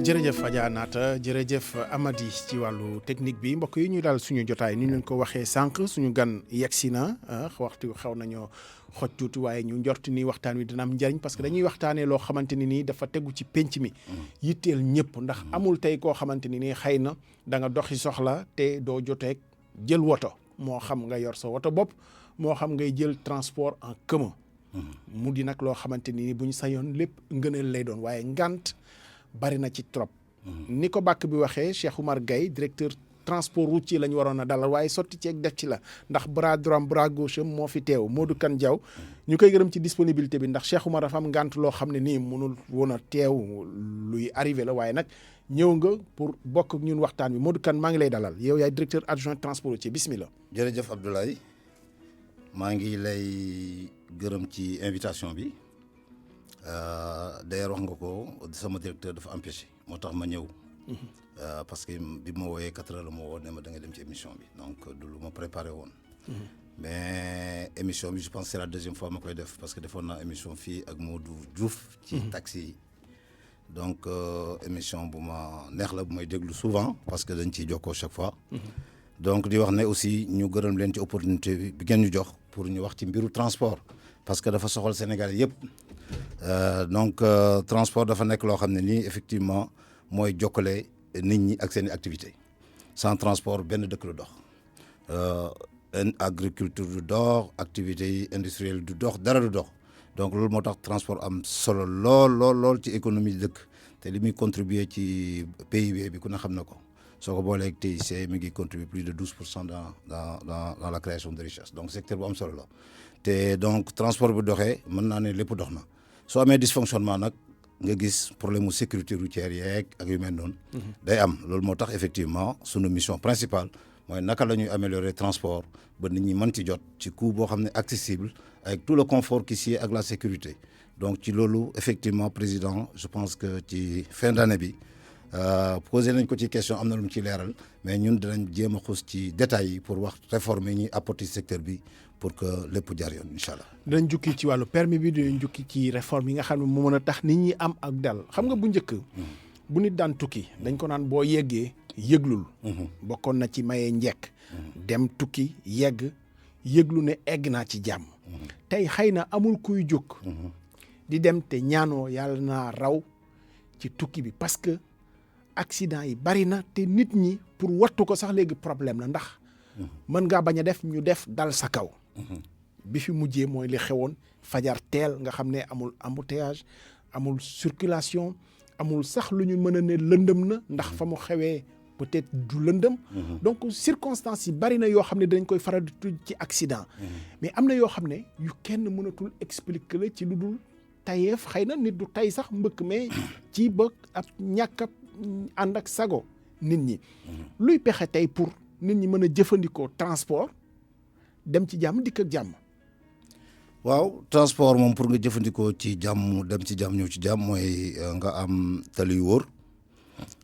jërëjëf Adja Naata jërëjëf Amady ci wàllu technique bi mbokk yi ñu daal suñu jotaay ni ñu leen ko waxee sànq suñu gan yegsi na waxtu xaw nañoo xoj tuuti waaye ñu njort ni waxtaan wi dina am njariñ parce que dañuy waxtaanee loo xamante ni nii dafa tegu ci penc mi yitteel ñëpp ndax amul tey koo xamante ni nii xëy na da nga doxi soxla te doo joteeg jël woto moo xam nga yor sa woto bopp moo xam ngay jël transport en commun mu di nag loo xamante ni bu ñu sañoon lépp ngëneel lay doon waaye ngant bari na ci trop. ni ko bàkk bi waxee Cheikh Oumar Gaye directeur transport routier la ñu waroon a dalal waaye sotti ceeg def ci la ndax bras droit bras gauche am moo fi teew Modou Kane Diaw ñu koy gërëm ci disponibilité bi ndax Cheikh Oumar dafa am ngànt loo xam ne nii mënul woon a teew luy arrivé la waaye nag ñëw nga pour bokk ak ñun waxtaan bi Modou Kane maa ngi lay dalal yow yaay directeur adjoint transport routier bismillah. jërëjëf Abdoulaye maa ngi lay gërëm ci invitation bi. D'ailleurs wax nga ko sama directeur dafa empêché moo tax ma ñëw parce que bi ma wooyee 4 heures la ma woo ne ma da nga dem ci émission bi donc du lu ma préparé woon mais émission bi je pense que c'est la deuxième fois ma koy def parce que defoon naa émission fii ak Modou Diouf ci taxi yi donc émission bu ma neex la bu may déglu souvent parce que dañ ciy jokkoo chaque fois donc di wax ne aussi ñu gërëm leen ci opportunité bi ngeen ñu jox pour ñu wax ci mbiru transport parce que dafa soxal Sénégal yëpp donc transport dafa nekk loo xam ne nii effectivement mooy jokkale nit ñi ak seen i activité sans transport benn dëkk du dox agriculture du dox activités yi industrielles du dox dara du dox donc loolu moo tax transport am solo lool ci économie dëkk te li muy contribuer ci PIB bi ku ne xam na ko soo ko booleeg TIC mi ngi contribuer plus de 12% dans la création de richesse donc secteur bu am solo la te donc transport bu doxee mën naa ne lépp dox na soo amee dysfonctionnement nag nga gis problème mu sécurité routière yeeg ak yu mel noonu. day am loolu moo tax effectivement sunu mission principale mooy naka la ñuy améliorer transport ba nit ñi mën ci jot ci coût boo xam ne accessible avec tout le confort qui sied ak la sécurité donc ci loolu effectivement président je pense que ci fin d'année bi posé nañ ko ci question am na lu mu ci leeral mais ñun dinañ jéem a xuus ci détails yi pour wax réforme yi ñuy apporter secteur bi pour que lépp jaar yoon incha allah. dinañ jukki ci wàllu permis bi dinañ jukki ci réforme yi nga xam ne moo mën a tax nit ñi am ak dal xam nga bu njëkk. bu nit daan tukki dañ ko naan boo yeggee yëglul. bokkoon na ci maye njekk. dem tukki yegg yëglu ne egg naa ci jàmm. tey xëy na amul kuy jóg. di dem te ñaanoo yàlla naa raw ci tukki bi parce que accident yi bari na te nit ñi pour wattu ko sax léegi problème la ndax. mën ngaa bañ a def ñu def dal sa kaw. bi fi mujjee mooy li xewoon fajar teel nga xam ne amul embouteillage amul circulation amul sax lu ñu mën a ne lëndëm na ndax fa mu xewee peut-être du lëndëm. donc circonstances yi bari na yoo xam ne dañ koy faral di tudd ci accident. mais am na yoo xam ne yu kenn mënatul expliquer la ci lu dul tayeef xëy na nit du tay sax mbëkk mais ci ba ab ñàkk a ànd ak sago nit ñi. luy pexe tey pour nit ñi mën a jëfandikoo transport dem ci jàmm dikk ak jàmm. waaw transport moom pour nga jëfandikoo ci jàmm dem ci jàmm ñëw ci jàmm mooy nga am tali yu wóor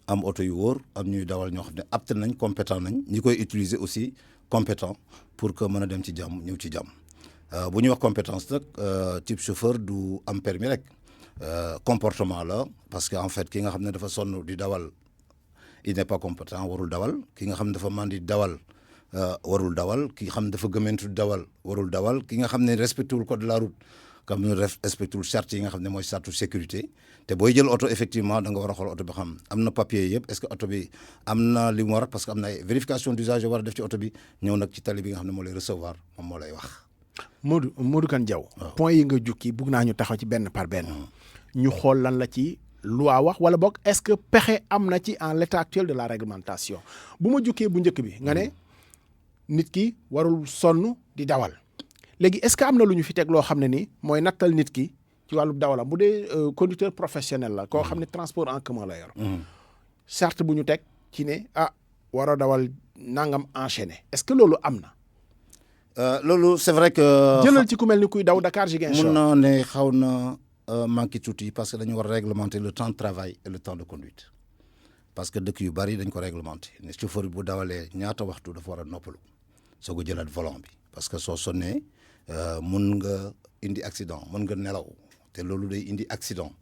am oto yu wóor am ñuy dawal ñoo xam ne apte nañ compétent nañ ñi koy utiliser aussi compétent pour que mën a dem ci jàmm ñëw ci jàmm bu ñuy wax compétence nag type chauffeur du am permis rek comportement la parce que en fait ki nga xam ne dafa sonn di dawal il n'est pas compétent warul dawal ki nga xam ne dafa mën di dawal warul dawal ki nga xam ne dafa gëmmentu dawal warul dawal ki nga xam ne respecté wul code de la route comme ne respecté wul charte yi nga xam ne mooy charte sécurité te booy jël oto effectivement da nga war a xool oto bi xam am na papier yëpp est-ce que oto bi am na li mu war parce que am na ay vérification d'usage war a def ci oto bi ñëw nag ci tali bi nga xam ne moo lay recevoir moom moo lay wax. Modou Kane Diaw. point yi nga jukki bugg naa ñu taxaw ci benn par benn. ñu xool lan la ci loi wax wala boog est-ce que pexe am na ci en l'état actuel de la réglementation bu ma jukkee bu njëkk bi nga ne nit ki warul sonn di dawal léegi est-ce que am na lu ñu fi teg loo xam ne ni mooy nattal nit ki ci wàllu dawalam bu dee conducteur professionnel la koo xam ne transport en commun la yor. charte bu ñu teg ci ne waroo dawal nangam enchaîné est-ce que loolu am na. loolu c'est vrai que. jëlal ci ku mel ni kuy daw Dakar Ziguinchor. mun naa ne xaw na manqué tuuti parce que dañu war a réglementer le temps de travail et le temps de conduite parce que dëkk yu bari dañ ko réglementer ne chauffeur bu dawalee ñaata waxtu dafa war a noppalu soo ko jëlaat volant bi parce que soo sonnee mun nga indi accident mën nga nelaw te loolu day indi accident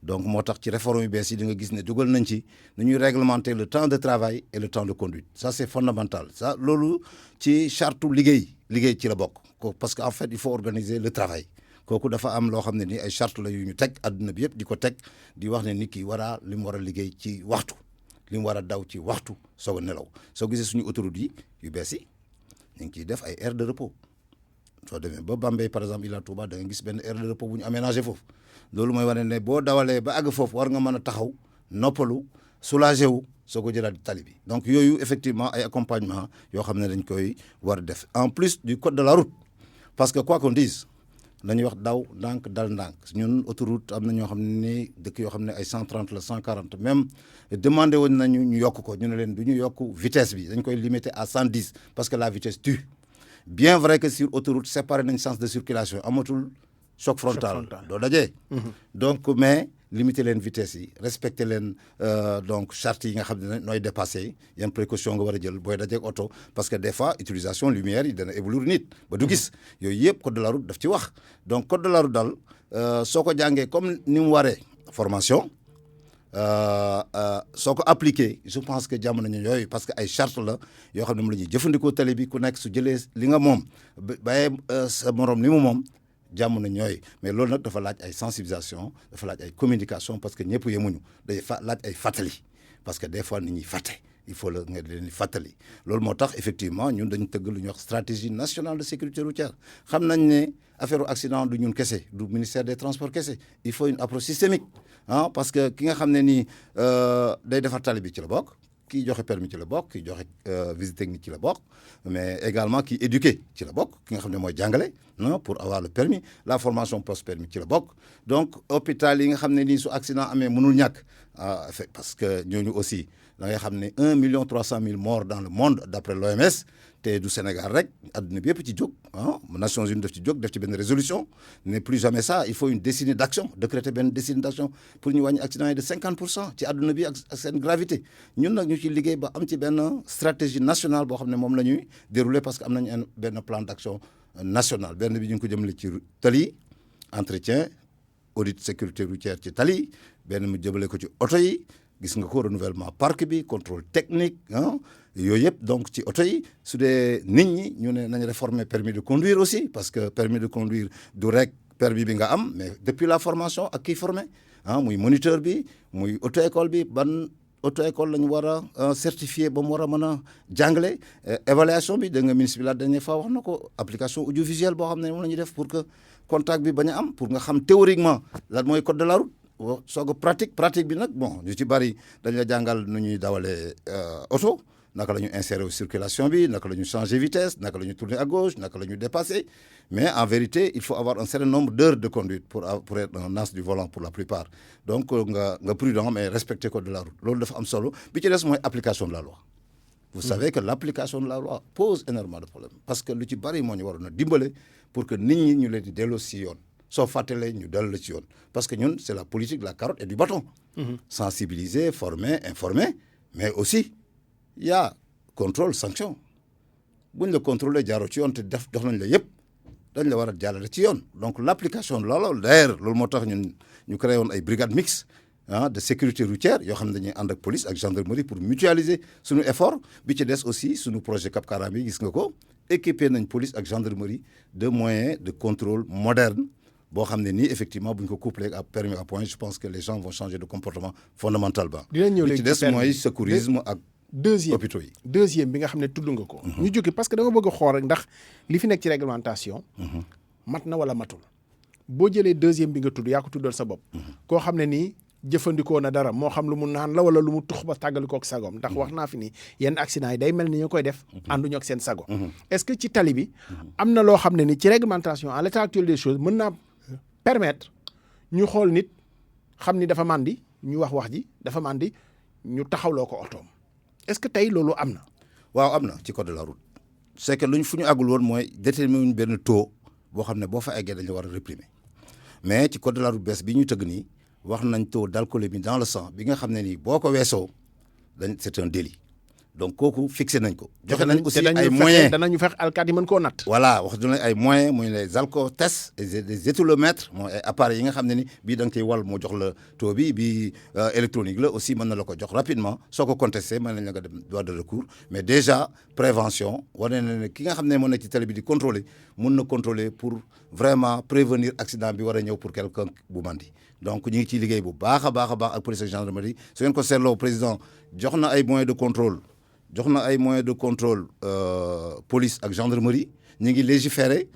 donc moo tax ci réforme yu bees yi di nga gis ne dugal nañ ci nu ñuy réglementer le temps de travail et le temps de conduite ça c'est fondamental ça loolu ci charte liggéey ci la bokk parce que en fait il faut organiser le travail kooku dafa am loo xam ne ni ay charte la yu ñu teg adduna bi yëpp di ko teg di wax ne nit ki li mu war a liggéey ci waxtu li mu war a daw ci waxtu soog a nelaw soo gisee suñu autoroute yu bees yi ñu ngi ciy def ay aires de repos soo demee ba Bambey par exemple Ila Touba da nga gis benn aire de repos bu ñu aménagé foofu loolu mooy wane ne boo dawalee ba àgg foofu war nga mën a taxaw noppalu soulagé wu soo ko jëlaat tali bi donc yooyu effectivement ay accompagnement yoo xam ne dañ koy war a def en plus du code de la route parce que quoi qu'on dise dañuy wax daw ndànk dal ndànk ñun autoroute am na ñoo xam ne dëkk yoo xam ne ay 130 la 140 même demandé woon nañu ñu yokk ko ñu ne leen du ñu yokk vitesse bi dañ koy limiter à 110 parce que la vitesse tue bien vrai que sur autoroute séparé nañ sens de circulation amatul choc frontal doo dajee donc mais limiter leen vitesse yi respecter leen donc charte yi nga xam ne nooy dépassé yan précaution nga war a jël booy dajeeg oto parce que des fois utilisation lumière yi dana éblouir nit ba du gis yooyu yëpp code de la route daf ci wax donc code de la route daal soo ko jàngee comme ni mu waree formation soo ko appliqué je pense que jàmm nañu yooyu parce que ay charte la yoo xam ne moom la ñuy jëfandikoo tali bi ku nekk su jëlee li nga moom bàyyee sa morom li mu moom jàmm na ñooy mais loolu nag dafa laaj ay sensibilisation dafa laaj ay communication parce que ñëpp yemuñu day laaj ay fàttali parce que des fois nit ñi fàtte il faut la nga leen di fàttali loolu moo tax effectivement ñun dañu tëgg lu ñuy wax stratégie nationale de sécurité routière xam nañ ne affaire accident du ñun kese du ministère des transports kese il faut une approche systémique parce que ki nga xam ne nii day defar tali bi ci la bokk kii joxe permis ci la bokk kii joxe visite technique ci la bokk mais également kii éduqué ci la bokk ki nga xam ne mooy jàngale pour avoir le permis la formation post permis ci la bokk donc hôpital yi nga xam ne nii su accident amee mënul ñàkk parce que ñooñu aussi da ngay xam ne 1,3 million morts dans le monde d'après l'OMS te du Sénégal rek adduna bi yëpp ci jóg Nations Unies def ci jóg def ci benn résolution ne plus jamais ça il faut une décennie d'action décréter benn décennie d'action pour ñu wàññi accident yi de 50% ci adduna bi ak seen gravité ñun nag ñu ci liggéey ba am ci benn stratégie nationale boo xam ne moom la ñuy dérouler parce que am nañu benn plan d'action national benn bi ñu ngi ko jëmale ci tali entretien audit sécurité routière ci tali benn mu jëmale ko ci oto yi gis nga ko renouvellement parc bi contrôle technique yooyu yëpp donc ci oto yi su dee nit ñi ñu ne nañ réformer permis de conduire aussi parce que permis de conduire du rek permis bi nga am mais depuis la formation ak kii formé muy moniteur bi muy auto école bi ban auto école la ñu war a certifié ba mu war a mën a jàngale évaluation bi da nga ministre bi la dernière fois wax na ko application audiovisuelle boo xam ne moom la ñuy def pour que contact bi bañ a am pour nga xam théoriquement lan mooy code de la route soog a pratique bi nag bon ñu ci bari dañ la jàngal nu ñuy dawalee oto naka la ñu insérer au circulation bi naka la ñu changer vitesse naka la ñu tourner à gauche naka la ñu dépasser mais en vérité il faut avoir un certain nombre d'heures de conduite pour être un as du volant pour la plupart donc nga prudent mais respecter code de la route loolu dafa am solo bi ci des mooy application de la loi vous savez que l'application de la loi pose énormément de problèmes parce que lu ci bari moo ñu waroon a dimbale pour que nit ñi ñu leen di delloo si yoon soo fàttalee ñu dellu la ci yoon parce que ñun c'est la politique de la carotte et du bâton sensibiliser former informer mais aussi il y a contrôle sanction buñ la contrôler jaaroo ci yoon te def dox nañ la yëpp dañ la war a jàllale ci yoon donc l'application de la loi d'ailleurs loolu moo tax ñun ñu créé woon ay brigades mixtes de sécurité routière yoo xam ne dañuy ànd ak police ak gendarmerie pour mutualiser suñu effort bi ci des aussi suñu projet Cap Karam bi gis nga ko équipé nañ police ak gendarmerie de moyens de contrôle modernes boo xam ne nii effectivement bu ñu ko couplé ak permis à point je pense que les gens vont changer de comportement fondamentalement li ci des mooy secourisme ak hôpitaux yi deuxième bi nga xam ne tudd nga ko ñu jóge parce que da nga bëgg a xool rek ndax li fi nekk ci réglementation mat na wala matul boo jëlee deuxième bi nga tudd yaa ko tuddal sa bopp koo xam ne nii jëfandikoo na dara moo xam lu mu naan la wala lu mu tux ba tàggalikoo ak sagoom ndax wax naa fi ni yenn accident yi day mel ni ñu koy def ànduñu ak seen sago est-ce que ci tali bi am na loo xam ne ni ci réglementation à l'état actuel des choses mën naa permettre ñu xool nit xam ni dafa màndi ñu wax ji dafa màndi ñu taxawloo ko otoom est-ce que tey loolu am na waaw am na ci code de la route c'est que fu ñu àggul woon mooy déterminer benn taux boo xam ne boo fa eggee dañu war a réprimer mais ci code de la route bees bi ñu tëgg nii wax nañ taux d'alcoolémie dans le sang bi nga xam ne nii boo ko weesoo c'est un délit donc kooku fixé nañ ko. joxe nañ aussi te ay moyens danañu fex alkaati mën koo natt. voilà wax dëgg ay moyens muy les alcotests et les éthylomètres mooy ay appareils yi nga xam ne ni bii da nga koy wal moo jox la taux bi bii électronique la aussi mën na la ko jox rapidement soo ko contesté mën nañ la nga dem droit de recours mais déjà prévention wane na ne ki nga xam ne moo nekk ci télé bi di contrôler mun na contrôler pour vraiment prévenir accident bi war a ñëw pour quelqu'un bu mandi donc ñu ngi ciy liggéey bu baax a baax ak police ak gendarmerie su ngeen ko seetloo président jox na ay moyens de contrôle. jox na ay moyens de contrôle police ak gendarmerie ñu ngi légiférer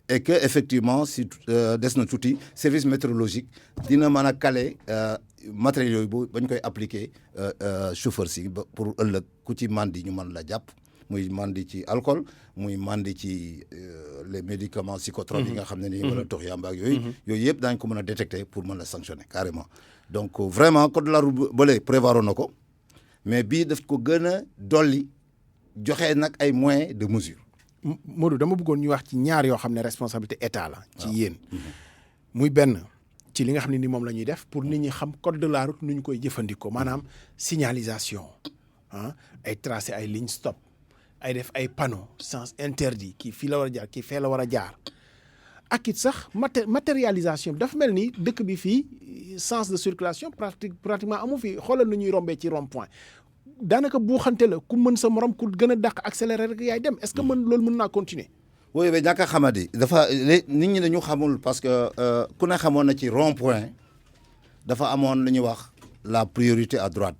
et que effectivement si des na tuuti service météorologique dina mën a caler matériels yooyu ba ñu koy appliquer chauffeur si ba pour ëllëg ku ci mandi ñu mën la jàpp muy mandi ci alcool muy mandi ci les médicaments psychotropes yi nga xam ne nii wala tox yamba ak yooyu yëpp daañu ko mën a détecter pour mën la sanctionner carrément donc vraiment code de la route bële prévoir na ko mais bii daf ko gën a dolli joxe nag ay moyens de mesure. Modou dama bëggoon ñu wax ci ñaar yoo xam ne responsabilité état la. ci yéen. muy benn ci li nga xam ne ni moom la ñuy def pour nit ñi xam code de la route nu ñu koy jëfandikoo maanaam signalisation ay tracé ay ligne stop ay def ay panneaux sens interdit kii fii la war a jaar kii fee la war a jaar. ak it sax matérialisation bi dafa mel ni dëkk bi fii sens de circulation pratiquement amu fi xoolal nu ñuy rombee ci rond point daanaka buuxante la ku mën sa morom ku gën a dàq accélérer rek yaay dem est-ce que loolu mën naa continuer. oui mais ñàkk a xamadi dafa nit ñi dañu xamul parce que ku ne xamoon na ci rond point dafa amoon lu ñuy wax la priorité à droite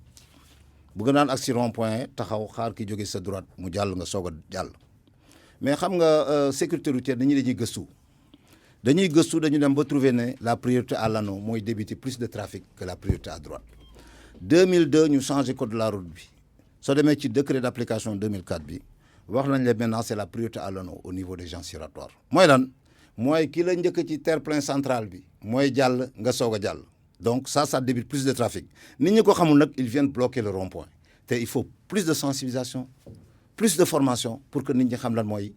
bu nga naan ak si rond point taxaw xaar ki jóge sa droite mu jàll nga soog a jàll mais xam nga sécurité routière nit ñi dañuy gëstu. dañu dem ba trouver ne la priorité à l'anneau mooy débiter plus de trafic que la priorité à droite 2002 ñu changé code de la route bi soo demee ci décret d'application 2004 bi wax nañ la maintenant c'est la priorité à l'anneau au niveau des gens giratoires mooy lan mooy ki la njëkk ci terre-plein central bi mooy jàll nga soog a jàll donc ça débite plus de trafic nit ñi ko xamul nag ils viennent bloquer le rond-point te il faut plus de sensibilisation plus de formation pour que nit ñi xam lan mooy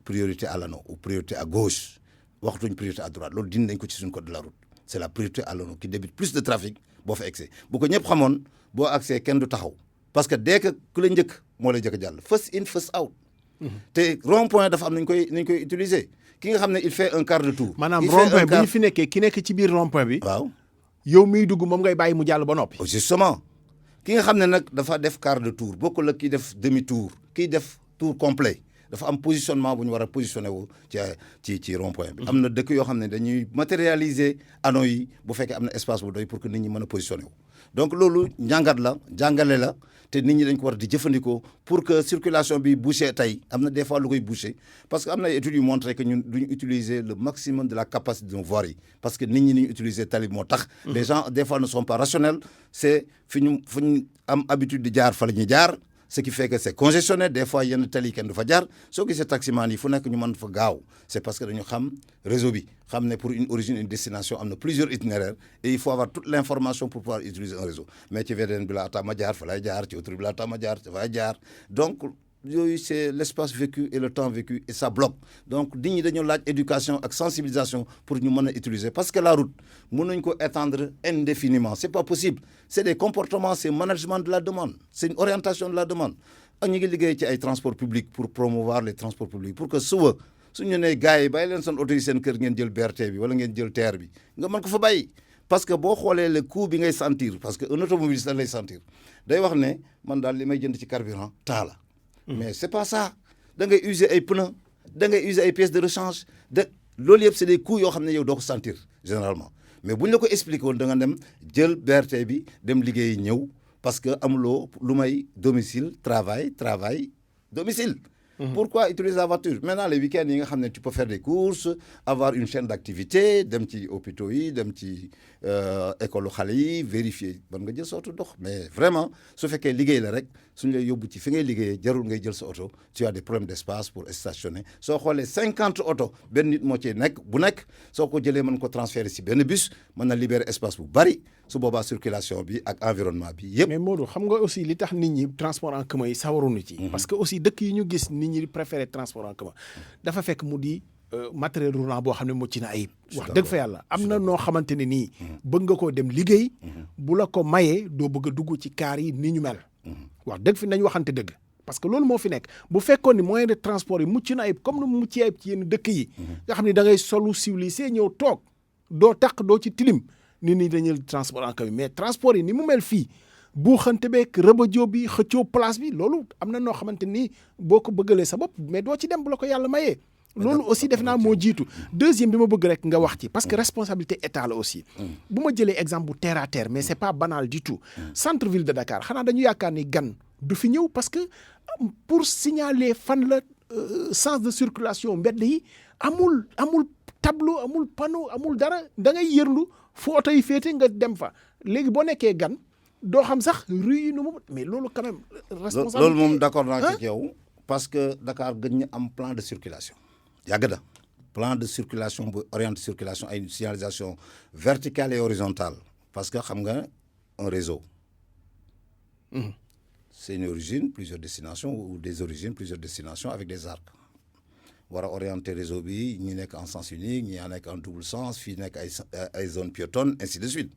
priorité à l'anneau ou priorité à gauche waxtuñ priorité à droite loolu dindi nañ ko ci suñu code de la route c'est la priorité à l'anneau qui débite plus de trafic boo fa excès bu ko ñëpp xamoon boo accès kenn du taxaw parce que dès que ku la njëkk moo lay jëkk jàll first in first out. te rond point dafa am nañ koy utiliser ki nga xam ne il fait un quart de tour. maanaam rond point bu ñu fi nekkee ki nekk ci biir rond point bi. waaw yow miy dugg moom ngay bàyyi mu jàll ba noppi. justement ki nga xam ne nag dafa def quart de tour bokkul ak kii def demi tour kii def tour complet. dafa am positionnement bu ñu war a positionné wu ci rond point bi. am na dëkk yoo xam ne dañuy matérialiser anneaux yi bu fekkee am na espace bu doy pour que nit ñi mën a positionné wu. donc loolu njàngat la jàngale la te nit ñi dañ ko war di jëfandikoo pour que circulation bi bouché tey am na des fois lu koy bouché parce que am na ay études yu montré que ñun duñu utiliser le maximum de la capacité de nos voiries parce que nit ñi ni ñu utiliser tali moo tax. les gens des fois ne sont pas rationnels c'est fu ñu am habitude di jaar fa la ñuy jaar. ce qui fait que c'est congestionné des fois yenn tali kenn du fa jaar soo gisee taximan yi fu nekk ñu mën fa gaaw c'est parce que dañu xam réseau bi xam ne pour une origine une destination am na plusieurs itinéraires et il faut avoir toute l'information pour pouvoir utiliser un réseau mais ci VDN bi laa tax ma jaar fa lay jaar ci autoroute bi laa tax ma jaar fa lay jaar donc yooyu c'est l'espace vécu et le temps vécu et ça bloque donc nit ñi dañoo laaj éducation ak sensibilisation pour ñu mën a utiliser parce que la route mën nañ ko étendre indéfiniment c'est pas possible c'est des comportements c'est management de la demande c'est une orientation de la demande ak ñu ngi liggéey ci ay transports publics pour promouvoir les transports publics pour que suba suñu nee gars yi bàyyi leen seen oto yi seen kër ngeen jël BRT bi wala ngeen jël TER bi nga mën ko fa bàyyi parce que boo xoolee le coût bi ngay sentir parce que un automobiliste la lay sentir day wax ne man daal li may jënd ci carburant temps la mais c'est pas ça da ngay user ay pneus da ngay user ay pièces de rechange loolu yëpp c'est des coûts yoo xam ne yow doo ko sentir généralement mais bu ñu la ko expliqué woon da nga dem jël BRT bi dem liggéeyi ñëw parce que amuloo lu may domicile travail domicile. Pourquoi utiliser la voiture maintenant les week-ends yi nga xam ne tu peux faire des courses avoir une chaîne d'activité dem ci hôpitaux yi dem ci école xale yi vérifier ban nga jël sa oto dox mais vraiment su fekkee liggéey la rek suñu lay yóbbu ci fi ngay liggéeyee jarul ngay jël sa oto tu as des problèmes d'espace pour stationner soo xoolee 50 oto benn nit moo ci nekk bu nekk soo ko jëlee mën ko transférer si benn bus mën na libérer espace bu bari su boobaa circulation bi ak environnement bi yëpp. mais Modou xam nga aussi li tax nit ñi transport en commun yi sawaruñu ci. parce que aussi dëkk yi ñu gis nit ñi préféré transport en commun dafa fekk mu di matériel roulant boo xam ne mucc na ayib. wax dëgg fa yàlla am na noo xamante ne nii. bëgg nga koo dem liggéey. bu la ko mayee doo bëgg a dugg ci kaar yi ni ñu mel. wax dëgg fi nañ waxante dëgg parce que loolu moo fi nekk bu fekkoon ni moyen de transport yi mucc na ayib comme nu mu mucc ayib ci yenn dëkk yi nga xam ne da ngay solu civilisé ñëw toog doo taq doo ci tilim nit ñi dañuy transport en commun mais transport yi ni mu mel fii buuxante beeg rëbëjoo bi xëccoo place bi loolu am na noo xamante ni boo ko bëggalee sa bopp mais doo ci dem bu la ko yàlla mayee loolu aussi def naa moo jiitu deuxième bi ma bëgg rek nga wax ci parce que responsabilité état la aussi bu ma jëlee exemple bu terre à terre mais c'est pas banal du tout centre ville de Dakar xanaa dañu yaakaar ni gan du fi ñëw parce que pour signaler fan la sens de circulation mbedd yi amul tableau amul panneau amul dara da ngay yërlu fu oto yi féete nga dem fa léegi boo nekkee gan doo xam sax rue yi nu mu mais loolu quand même responsabilité loolu moom d'accord naa ci yow parce que Dakar gën ñu am plan de circulation yàgg na plan de circulation bu orienté circulation ay signalisation verticale et horizontale parce que xam nga un réseau c'est une origine plusieurs destinations ou des origines plusieurs destinations avec des arcs war a orienter réseau bi ñi nekk en sens unique ñi nekk en double sens fii nekk ay zone piétonne ainsi de suite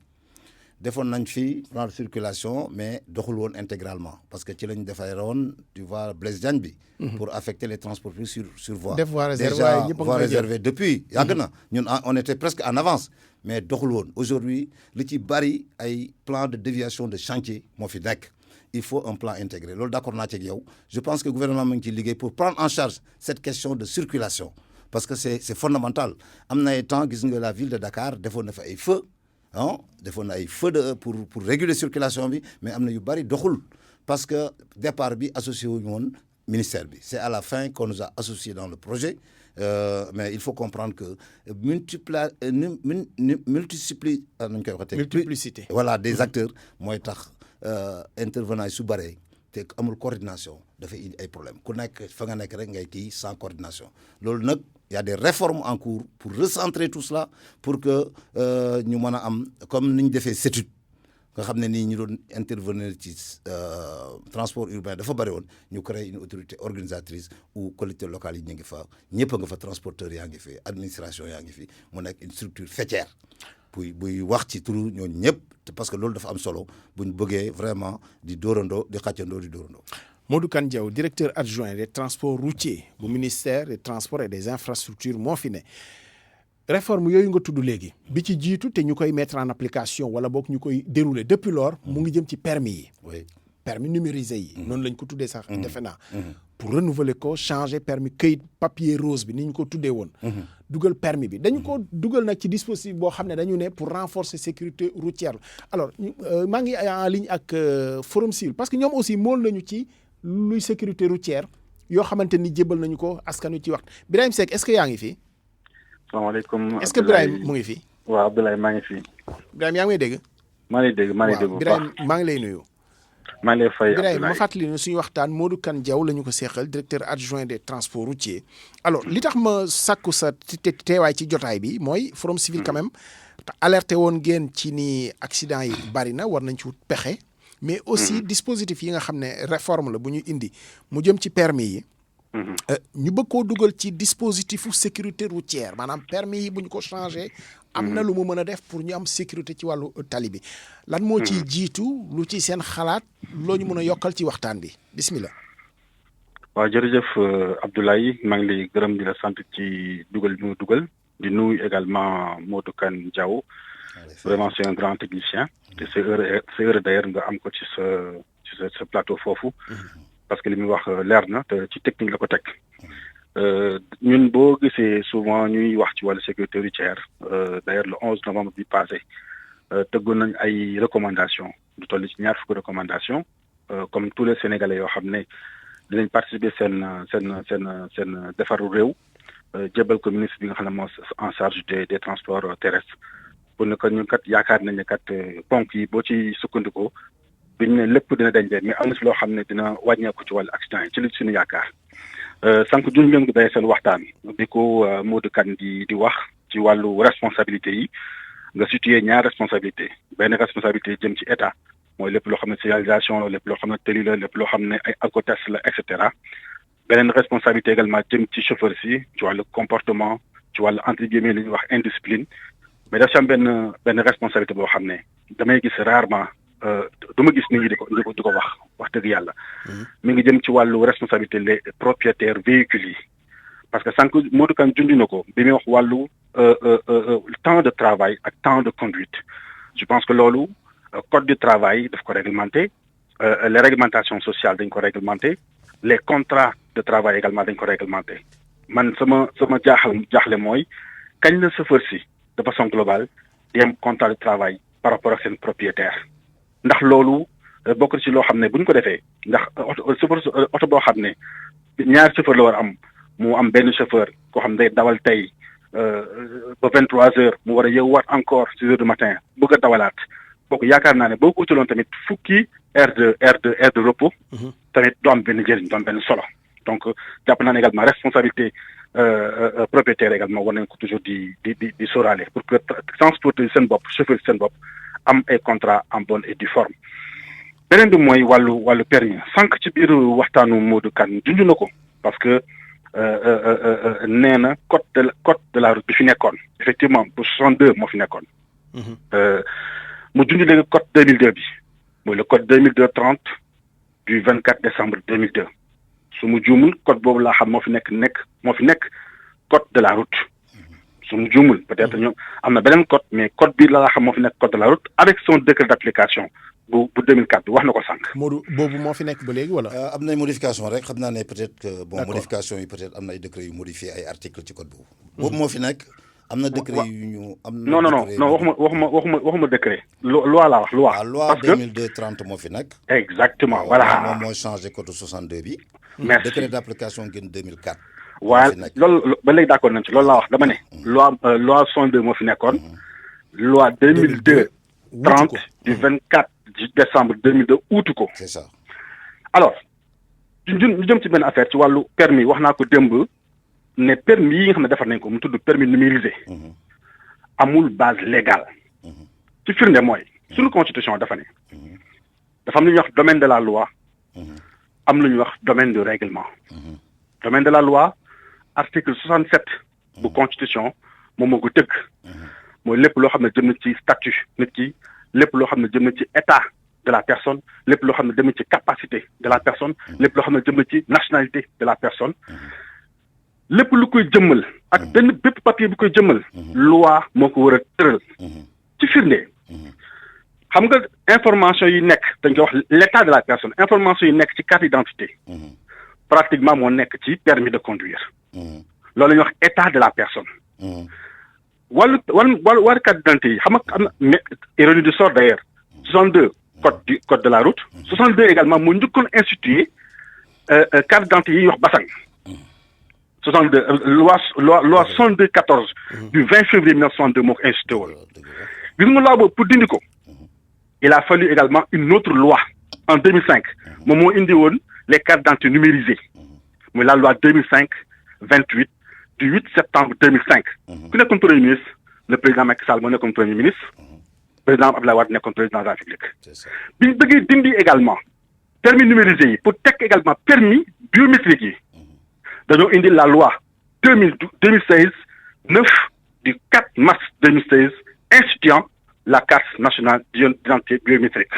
defoon nañ fi plan de circulation mais doxul woon intégralement parce que ci lañ defee woon tu vois Blaise Diagne bi pour affecter les transports publics sur voie déjà voie réservée depuis yàgg na ñun on était presque en avance mais doxul woon aujourd'hui li ci bari ay plan de déviation de chantier moo fi nekk il faut un plan intégré loolu d'accord naa ci ak yow je pense que gouvernement mu ngi ciy liggéey pour prendre en charge cette question de circulation parce que c'est fondamental am na ay temps gis nga la ville de Dakar defoon na fa ay feux defoon na ay feux pour réguler circulation bi mais am na yu bari doxul parce que départ bi associé wuñu woon ministère bi c'est à la fin qu'on nous a associés dans le projet mais il faut comprendre que multiplicité voilà des acteurs mooy tax intervenants yi su bëree te amul coordination dafay indi ay problèmes ku nekk fa nga nekk rek ngay kii sans coordination loolu nag y a des réformes en cours pour recentrer tout cela pour que ñu mën a am comme ni ñu defee CETUD nga xam ne nii ñu doon intervenir ci transport urbain dafa bëri woon ñu créer une autorité organisatrice ou collectivités locales yi ñu ngi fa ñëpp a nga fa transporteurs yaa ngi fi administration yaa ngi fi mu nekk une structure faîtière buy wax ci turu ñooñu ñëpp parce que loolu dafa am solo buñ bëggee vraiment di dóorandoo di xàccandoo di dóorandoo. Modou Kane Diaw directeur adjoint des transports routiers bu ministère des transports et des infrastructures moo fi ne réforme yooyu nga tudd léegi bi ci jiitu te ñu koy mettre en application wala boog ñu koy dérouler depuis lors mu ngi jëm ci permis yi. oui permis numérisé yi. noonu lañ ko tuddee sax. defe naa pour renouveler ko changer permis këyit papier rose bi ni ñu ko tuddee woon. dugal permis bi dañu ko dugal nag ci dispositif boo xam ne dañu ne pour renforcer sécurité routière alors maa ngi en ligne ak Forum Civil parce que ñoom aussi mool nañu ci luy sécurité routière yoo xamante ni jébal nañu ko askan wi ci wax Birahim Seck est-ce que yaa ngi fi. salaamaaleykum. est-ce que Birahim mu ngi fi. waaw Abdoulaye maa ngi fi. Birahim yaa ngi may dégg. maa ngi dégg bu baax Birahim maa ngi lay nuyu. maa ngi lay fay Birahim ma fàttali ne suñu waxtaan Modou Kane Diaw la ñu ko seexal directeur adjoint des transports routiers alors li tax ma sàkku sa teewaay ci jotaay bi mooy Forum Civil quand même alerté woon ngeen ci ni accident yi bari na war nañ ci wut pexe mais aussi dispositif yi nga xam ne réforme la bu ñu indi mu jëm ci permis yi ñu bëgg koo dugal ci dispositif sécurité routière maanaam permis yi bu ñu ko changé am na lu mu mën a def pour ñu am sécurité ci wàllu tali bi lan moo ciy jiitu lu ci seen xalaat loo ñu mën a yokkal ci waxtaan bi bismillah. waaw jërëjëf Abdoulaye maa ngi lay gërëm di la sant ci dugal bi mu dugal di nuyu également Modou Kane Diaw vraiment c'est un grand technicien te c'est heureux d'ailleurs nga am ko ci sa plateau foofu parce que li muy wax leer na te ci technique la ko teg ñun boo gisee souvent ñuy wax ci wàllu sécurité routière d'ailleurs le 11 novembre bi passé tëggoon nañ ay recommandations du toll ci ñaar fukki recommandations comme tous les Sénégalais yoo xam ne dinañ participer seen defaru réew jébal ko ministre bi nga xam ne moo en charge des transports terrestres pour ne ko ñun kat yaakaar nañ ne kat ponk yi boo ci sukkandikoo biñ ne lépp dina dañ mais am na si loo xam ne dina wàññeeku ci wàllu accident yi ci li suñu yaakaar sànq juñ leen ko day seen waxtaan bi ko Modou Kane di wax ci wàllu responsabilité yi nga situé ñaar responsabilité benn responsabilité jëm ci état mooy lépp loo xam ne signalisation la lépp loo xam ne tëli la lépp loo xam ne ay alcotest la et cetera beneen responsabilité également jëm ci chauffeur si ci wàllu comportement ci wàllu entre guillemets li ñuy wax indiscipline mais daf ci am benn responsabilité boo xam ne damay gis rarement du ma gis nit ñi di ko wax wax dëgg yàlla mi ngi jëm ci wàllu responsabilité les propriétaires véhicules yi parce que sànq Modou Kane junj na ko bi muy wax wàllu temps de travail ak temps de conduite je pense que loolu code du travail daf ko réglementé les réglementations sociales dañ ko réglementé les contrats de travail également dañ ko réglementé man sama jaaxle mooy kañ la chauffeur si de façon globale di am contrat de travail par rapport ak seen propriétaire ndax loolu bokk ci loo xam ne bu ñu ko defee ndax oto boo xam ne ñaari chauffeur la war am mu am benn chauffeur koo xam ne day dawal tey ba 23h mu war a yeewaat encore 6h du matin bëgg a dawalaat bokk yaakaar naa ne boo ko utaloon tamit fukki heure de repos tamit du am benn njëriñ du am benn solo donc jàpp naa ne également responsabilité propriétaire également war nañ ko toujours di sóoraale pour que transporteur seen bopp chauffeur seen bopp am ay contrat en bonne et due forme beneen bi mooy wàllu permis sànq ci biir waxtaanu Modou Kane junj na ko parce que nee na code de la route bi fi nekkoon effectivement pour 62 moo fi nekkoon mu junj léegi code 2002 bi mooy le code 2002-30 du 24 décembre 2002 su mu juumul code boobu laa xam moo fi nekk code de la route su mu juumul peut-être ñoom am na beneen code mais code bi laa xam moo fi nekk code de la route avec son décret d'application bu 2004 bi wax na ko sànq. Modou boobu moo fi nekk ba léegi wala. am na modification rek xam naa ne peut-être que bon modification yi peut-être am na ay décret yu modifié ay articles ci code boobu. boobu moo fi nekk. am na décret yu ñu am na non waxuma décret. loi laa wax loi. loi 2002-30 moo fi nekk. exactement voilà moom mooy changé code 62 bi. merci décret d'application génn 2004. waaye loolu ba léegi d'accord nañ ci loolu laa wax dama ne. loi 62 moo fi nekkoon. loi 2002-30 du 24 décembre 2002 uutu ko. c'est ça. alors ñu jëm ci benn affaire ci wàllu permis wax naa ko démb ne permis yi nga xam ne defar nañ ko mu tudd permis numérisé. amul base légale. ci firnde mooy suñu constitution dafa ne. dafa am lu ñuy wax domaine de la loi. am lu ñuy wax domaine de règlement. domaine de la loi article 67. bu constitution moom moo ko tëgg. mooy lépp loo xam ne jëm na ci statut nit ki lépp loo xam ne jëm na ci état de la personne lépp loo xam ne jëm na ci capacité de la personne lépp loo xam ne jëm na ci nationalité de la personne lépp lu koy jëmmal ak bépp papier bu koy jëmmal loi moo ko war a tëral ci firnde xam nga information yi nekk dañ koy wax l'état de la personne information yi nekk ci carte d'identité pratiquement moo nekk ci permis de conduire loolu la ñuy wax état de la personne wàllu carte d'identité yi xam nga am na ironie du sort d'ailleurs 62 code de la route 62 également moo njëkkoon institué carte d'identité yi ñuy wax basang 62 loi 62-14 du 20 février 1962 moo ko institué woon gis nga loi boobu pour dindi ko il a fallu également une autre loi en 2005 moom moo indi woon les cartes d'identité numérisées mooy la loi 2005-28 du 8 septembre 2005 ku nekkoon premier ministre le président Macky Sall moo nekkoon premier ministre président Abdoulaye Wade nekkoon président de la République bi ñu bëggee dindi également permis numérisé yi pour teg également permis biométrique yi dañoo indi la loi 2016-9 du 4 mars 2016 instituant la carte nationale d'identité biométrique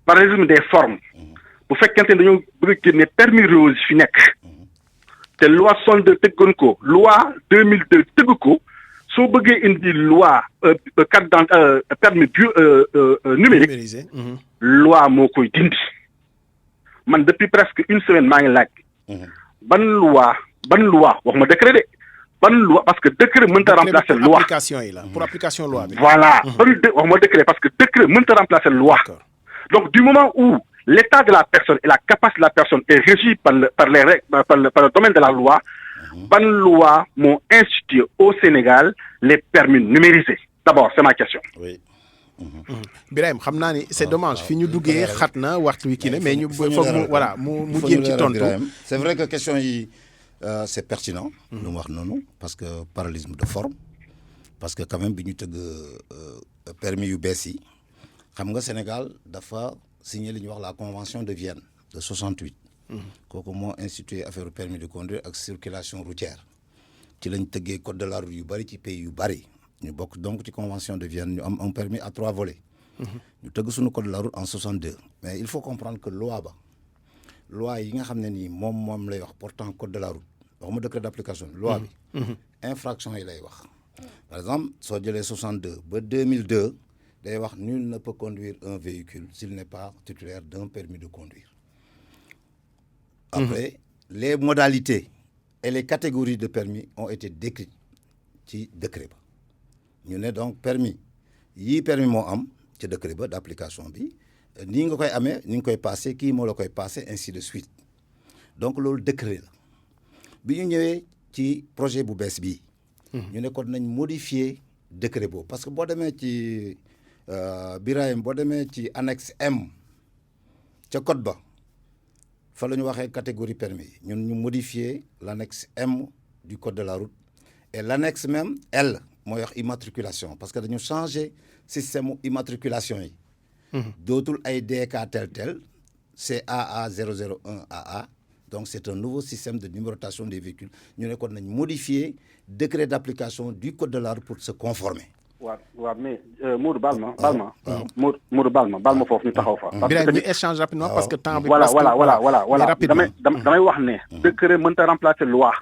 par régime des formes bu fekkente ne dañoo bëgg a génne permis rose fi nekk te loi 62 tëggoon ko loi 2002 tëgg ko soo bëggee indi loi carte d'identité permis numérique loi moo koy dindi man depuis presque une semaine maa ngi laaj ban loi waxuma décret de ban loi parce que décret mënta remplacer loi application yi la pour application loi bi voilà waxuma décret parce que décret mënta remplacer loi donc du moment où l'état de la personne et la capacité de la personne est régi par le domaine de la loi ban loi moo institué au Sénégal les permis numérisés d'abord c'est ma question. Oui. Birahim xam naa ni c'est dommage fi ñu duggee xat na waxtu wi kii ne mais ñu foog mu voilà mu jéem ci tontu. c'est vrai que question yi c'est pertinent. lu mu wax noonu parce que parallélisme de forme parce que quand même bi ñu tëgg permis yu bees yi xam nga Sénégal dafa signé li ñuy wax la convention de Vienne de 68. kooku moo institué affaire permis de conduire ak circulation routière ci lañ tëggee code de la route yu bari ci pays yu bari ñu bokk donc ci convention de Vienne ñu am un permis à 3 volets ñu tëgg suñu code de la route en 62 mais il faut comprendre que loi yi nga xam ne nii moom lay wax portant code de la route waxuma décret d'application loi bi infraction yi lay wax par exemple soo jëlee 62 ba 2002 day wax nul ne peut conduire un véhicule s'il n'est pas titulaire d'un permis de conduire après les modalités et les catégories de permis ont été décrites ci décret ba ñu ne donc permis moo am ci décret ba d'application bi nii nga koy amee ni nga koy passé kii moo la koy passé ainsi de suite donc loolu décret la bi ñu ñëwee ci projet bu bees bii ñu ne kon nañ modifier décret boobu parce que boo demee ci Birahim boo demee ci annexe M ca code ba fa la ñu waxee catégorie permis ñun ñu modifier l'annexe M du code de la route et l'annexe même L mooy wax immatriculation parce que dañu changer système immatriculation yi dootul ay DK tel c'est AA 001 AA donc c'est un nouveau système de numérotation des véhicules ñu ne kon nañ modifier décret d'application du code de la route pour se conformer. waaw mais Modou baal ma Modou baal ma foofu ñu taxaw fa. parce que ñu échange rapidement parce que temps bi. voilà damay wax ne. décret mënta remplacer loi.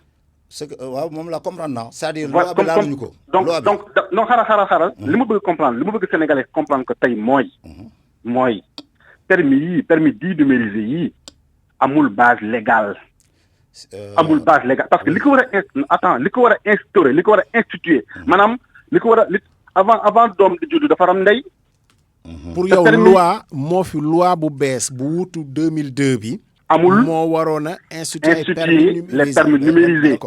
c'est que waaw moom la comprendre naa c'est-à-dire loi bi laaluñu ko. donc xaaral li ma bëgg comprendre li ma bëgg Sénégalais comprendre que tey mooy permis dits numérisés yi amul base légale. parce que li ko war a instaurer li ko war a instituer maanaam li ko war a avant doom di juddu dafa ram ndey. pour yow loi bu bees bu wutu 2002 bi. amul moo waroon a instituer les permis numérisés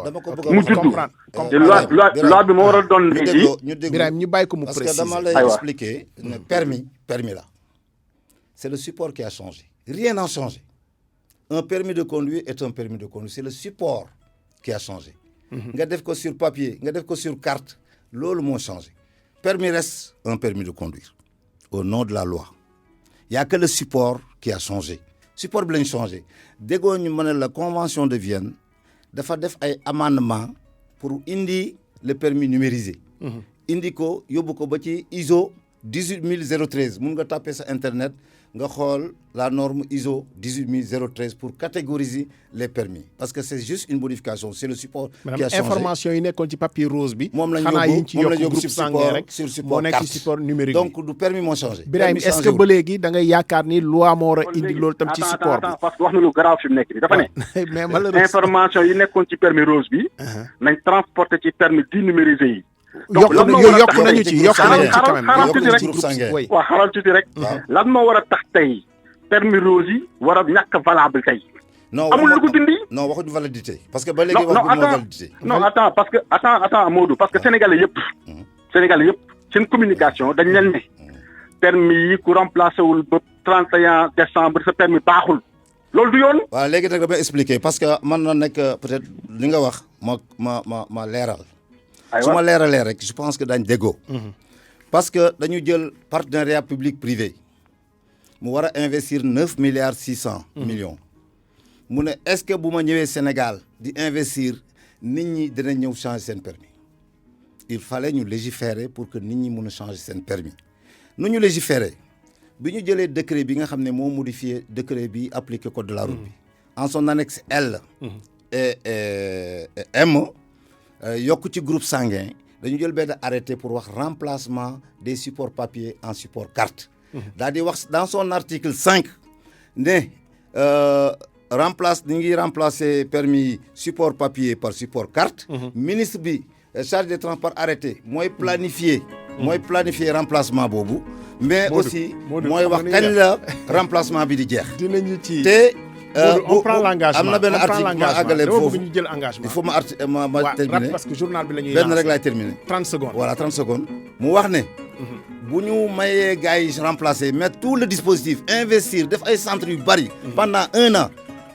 mu juddu te loi bi moo war a doon léegi. Birahim ñu bàyyi ko mu préciser. parce que dama lay expliquer ne permis la c'est le support qui a changé rien n'a changé un permis de conduire est un permis de conduire c'est le support qui a changé. nga def ko sur papier nga def ko sur carte loolu moo changé permis reste un permis de conduire au nom de la loi il y a que le support qui a changé. support bi lañ changé déggoo ñu mën la convention de Vienne dafa def ay amendement pour indi le permis numérisé. indi ko yóbbu ko ba ci ISO 18013 mun nga taper sa internet nga xool la norme ISO 18013 pour catégoriser les permis parce que c'est juste une modification c'est le support qui a changé information yi nekkoon ci papier rose bi. moom lañ yóbbu sur support carte ci support numérique donc du permis moo changé. Birahim est-ce que ba léegi da ngay yaakaar ni loi moo war a indi loolu tam ci support bi. parce que wax na lu garaaw fi mu nekk nii dafa ne. mais malheureusement information yi nekkoon ci permis rose bi. nañ transporter ci permis dénumérisé yi. yokk nañu ci quand même xaaral tuuti rek lan moo war a tax tey permis rose yi war a ñàkk valable tey. amul lu ko dindi. non waxuñu validité parce que ba léegi wax moo validité. non attends parce que attends Modou parce que sénégalais yëpp seen communication dañ leen ne permis yi ku remplacé wul ba 31 décembre sa permis baaxul loolu du yoon. waaw léegi nag damay expliquer parce que mën na nekk peut-être li nga wax ma leeral. su ma leeralee rek je pense que dañ déggoo. parce que dañu jël partenariat public privé mu war a investir 9 milliards 600 millions. mu ne est-ce que bu ma ñëwee Sénégal di investir nit ñi dinañ ñëw changer seen permis il fallait ñu légiférer pour que nit ñi mun a changer seen permis nu ñu légiférer bi ñu jëlee décret bi nga xam ne moo modifié décret bi appliqué code de la route bi en son annexe L et M yokk ci groupe sanguin dañu jël benn arrêté pour wax remplacement des supports papier en support carte daal di wax dans son article 5 ne ñu ngi remplacer permis support papier par support carte ministre bi chargé des transports arrêté mooy planifier remplacement boobu mais aussi mooy wax kañ la remplacement bi di jeex dinañu ci te on prend l'engagement am na benn article ma àggale foofu ñu jël engagement il faut ma terminer parce que journal bi la ñuy benn rek laay terminer 30 secondes voilà 30 secondes mu wax ne bu ñu mayee gars yi remplacer mettre tout le dispositif investir def ay centres yu bari pendant 1 an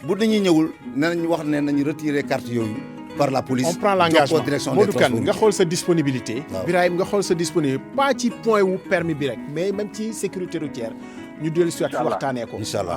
bu nit ñi ñëwul nañ wax ne nañu retirer carte yooyu par la police. On prend l'engagement. Modou Kane nga xool sa disponibilité. Birahim nga xool sa disponibilité pas ci point wu permis bi rek mais même ci sécurité routière ñu dellu si waat waxtaanee ko. incha allah